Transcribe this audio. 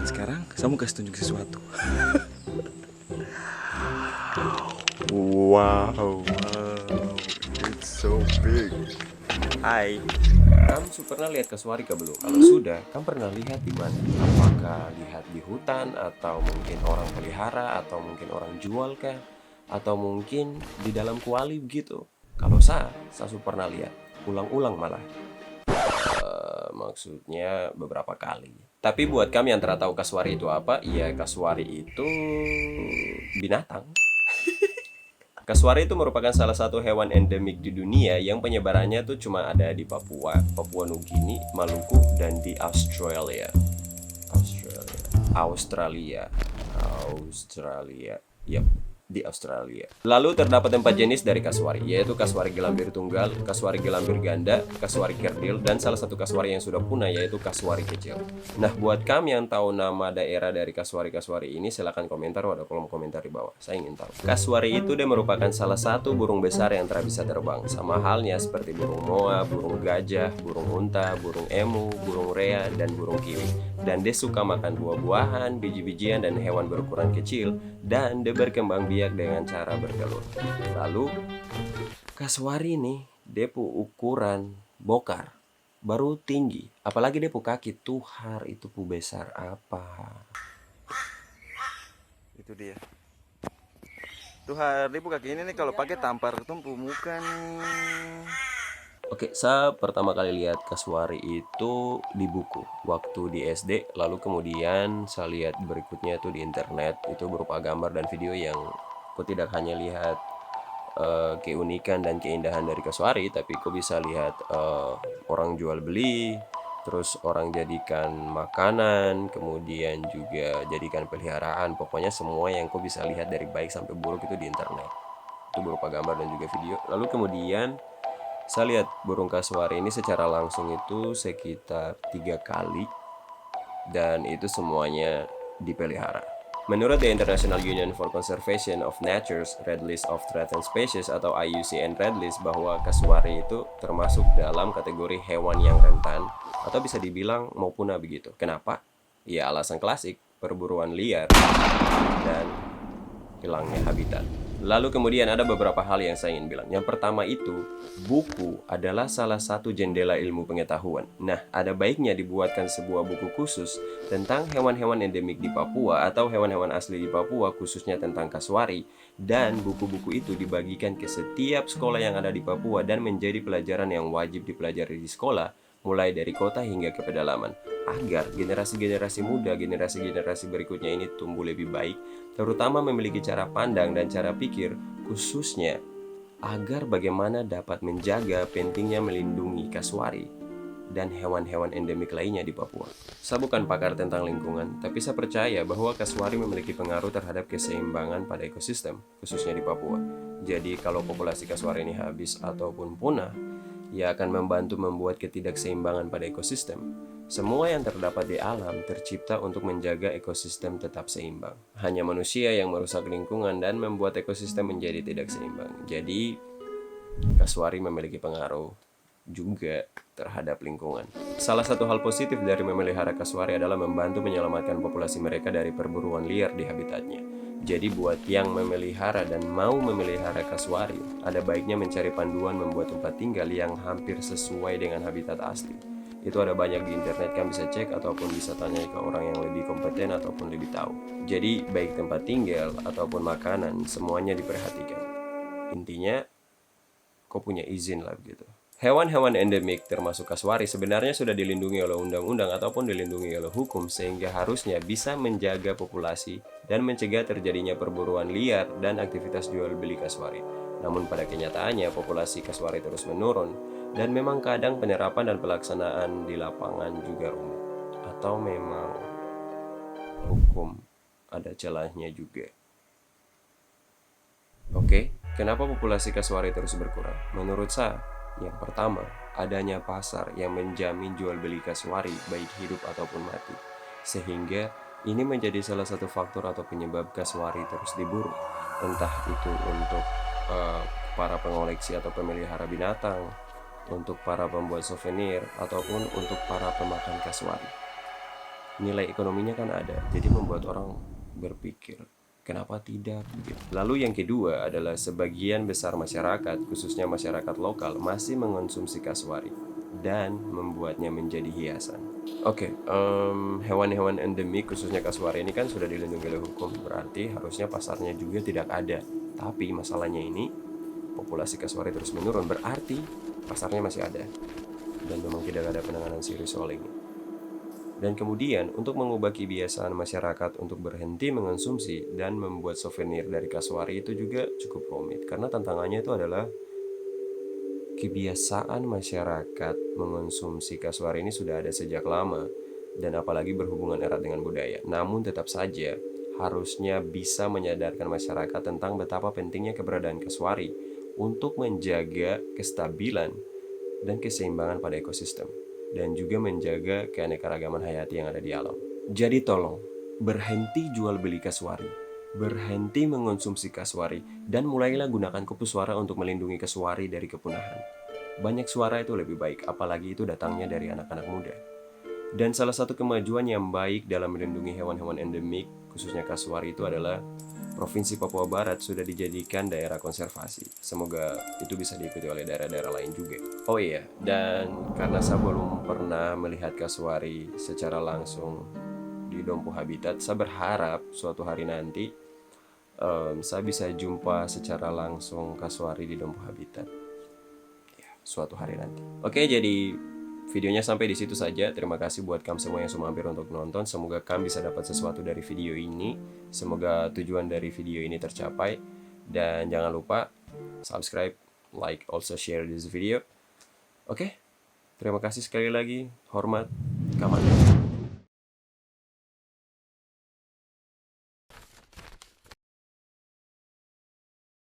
Sekarang saya mau kasih tunjuk sesuatu. Wow, it's so big. Hai, kamu pernah lihat kasuari kah belum? Kalau sudah, kamu pernah lihat di mana? Apakah lihat di hutan, atau mungkin orang pelihara, atau mungkin orang jual kah? Atau mungkin di dalam kuali begitu? Kalau saya pernah lihat, ulang-ulang malah. Maksudnya beberapa kali. Tapi buat kami yang tidak tahu kasuari itu apa, ya kasuari itu binatang. Kasuari itu merupakan salah satu hewan endemik di dunia yang penyebarannya tuh cuma ada di Papua, Papua Nugini, Maluku, dan di Australia. Australia. Australia. Australia. Yap, di Australia. Lalu terdapat 4 jenis dari kasuari, yaitu kasuari gelambir tunggal, kasuari gelambir ganda, kasuari kerdil, dan salah satu kasuari yang sudah punah yaitu kasuari kecil. Nah, buat kami yang tahu nama daerah dari kasuari-kasuari ini, silahkan komentar pada kolom komentar di bawah. Saya ingin tahu. Kasuari itu dia merupakan salah satu burung besar yang tidak bisa terbang, sama halnya seperti burung moa, burung gajah, burung unta, burung emu, burung rea, dan burung kiwi. Dan dia suka makan buah-buahan, biji-bijian, dan hewan berukuran kecil, dan dia berkembang biak dengan cara bertelur. Lalu kasuari nih, dia ukuran bokar baru tinggi, apalagi dia kaki tuhar itu besar apa. Itu dia. Tuh hari kaki ini nih kalau pakai tampar tumpu muka nih. Oke, saya pertama kali lihat kasuari itu di buku waktu di SD, lalu kemudian saya lihat berikutnya itu di internet, itu berupa gambar dan video yang kok tidak hanya lihat keunikan dan keindahan dari kasuari, tapi kok bisa lihat orang jual beli, terus orang jadikan makanan, kemudian juga jadikan peliharaan, pokoknya semua yang kok bisa lihat dari baik sampai buruk itu di internet. Itu berupa gambar dan juga video. Lalu kemudian saya lihat burung kasuari ini secara langsung itu sekitar 3 kali, dan itu semuanya dipelihara. Menurut the International Union for Conservation of Nature's Red List of Threatened Species atau IUCN Red List, bahwa kasuari itu termasuk dalam kategori hewan yang rentan atau bisa dibilang mau punah begitu. Kenapa? Ya alasan klasik, perburuan liar dan hilangnya habitat. Lalu kemudian ada beberapa hal yang saya ingin bilang. Yang pertama itu, buku adalah salah satu jendela ilmu pengetahuan. Nah, ada baiknya dibuatkan sebuah buku khusus tentang hewan-hewan endemik di Papua atau hewan-hewan asli di Papua, khususnya tentang kasuari. Dan buku-buku itu dibagikan ke setiap sekolah yang ada di Papua dan menjadi pelajaran yang wajib dipelajari di sekolah, mulai dari kota hingga ke pedalaman, agar generasi-generasi muda, generasi-generasi berikutnya ini tumbuh lebih baik, terutama memiliki cara pandang dan cara pikir, khususnya agar bagaimana dapat menjaga pentingnya melindungi kasuari dan hewan-hewan endemik lainnya di Papua. Saya bukan pakar tentang lingkungan, tapi saya percaya bahwa kasuari memiliki pengaruh terhadap keseimbangan pada ekosistem, khususnya di Papua. Jadi kalau populasi kasuari ini habis ataupun punah, ia akan membantu membuat ketidakseimbangan pada ekosistem. Semua yang terdapat di alam tercipta untuk menjaga ekosistem tetap seimbang. Hanya manusia yang merusak lingkungan dan membuat ekosistem menjadi tidak seimbang. Jadi, kasuari memiliki pengaruh juga terhadap lingkungan. Salah satu hal positif dari memelihara kasuari adalah membantu menyelamatkan populasi mereka dari perburuan liar di habitatnya. Jadi buat yang memelihara dan mau memelihara kasuari, ada baiknya mencari panduan membuat tempat tinggal yang hampir sesuai dengan habitat asli. Itu ada banyak di internet, kan bisa cek ataupun bisa tanya ke orang yang lebih kompeten ataupun lebih tahu. Jadi baik tempat tinggal ataupun makanan, semuanya diperhatikan. Intinya, kau punya izin lah gitu. Hewan-hewan endemik termasuk kasuari sebenarnya sudah dilindungi oleh undang-undang ataupun dilindungi oleh hukum, sehingga harusnya bisa menjaga populasi dan mencegah terjadinya perburuan liar dan aktivitas jual beli kasuari. Namun pada kenyataannya populasi kasuari terus menurun, dan memang kadang penerapan dan pelaksanaan di lapangan juga rumit, atau memang hukum ada celahnya juga. Oke, kenapa populasi kasuari terus berkurang? Menurut saya, yang pertama, adanya pasar yang menjamin jual beli kasuari baik hidup ataupun mati, sehingga ini menjadi salah satu faktor atau penyebab kasuari terus diburu, entah itu untuk para pengoleksi atau pemelihara binatang, untuk para pembuat souvenir, ataupun untuk para pemakan kasuari. nilai ekonominya kan ada, jadi membuat orang berpikir kenapa tidak gitu. Lalu yang kedua adalah sebagian besar masyarakat, khususnya masyarakat lokal, masih mengonsumsi kasuari dan membuatnya menjadi hiasan. Oke, hewan-hewan endemik khususnya kasuari ini kan sudah dilindungi oleh hukum, berarti harusnya pasarnya juga tidak ada. Tapi masalahnya ini populasi kasuari terus menurun, berarti pasarnya masih ada dan memang tidak ada penanganan serius soal ini. Dan kemudian untuk mengubah kebiasaan masyarakat untuk berhenti mengonsumsi dan membuat souvenir dari kasuari itu juga cukup rumit, karena tantangannya itu adalah kebiasaan masyarakat mengonsumsi kasuari ini sudah ada sejak lama dan apalagi berhubungan erat dengan budaya. Namun tetap saja harusnya bisa menyadarkan masyarakat tentang betapa pentingnya keberadaan kasuari untuk menjaga kestabilan dan keseimbangan pada ekosistem dan juga menjaga keanekaragaman hayati yang ada di alam. Jadi tolong berhenti jual beli kasuari, berhenti mengonsumsi kasuari, dan mulailah gunakan kupu suara untuk melindungi kasuari dari kepunahan. Banyak suara itu lebih baik, apalagi itu datangnya dari anak-anak muda. Dan salah satu kemajuan yang baik dalam melindungi hewan-hewan endemik, khususnya kasuari, itu adalah Provinsi Papua Barat sudah dijadikan daerah konservasi. Semoga itu bisa diikuti oleh daerah-daerah lain juga. Oh iya, dan karena saya belum pernah melihat kasuari secara langsung di Dompu Habitat, saya berharap suatu hari nanti saya bisa jumpa secara langsung kasuari di Dompu Habitat. Ya, suatu hari nanti. Oke, jadi videonya sampai di situ saja. Terima kasih buat kamu semua yang sudah mampir untuk nonton. Semoga kamu bisa dapat sesuatu dari video ini. Semoga tujuan dari video ini tercapai. Dan jangan lupa subscribe, like, also share this video. Oke, terima kasih sekali lagi. Hormat, Kaman.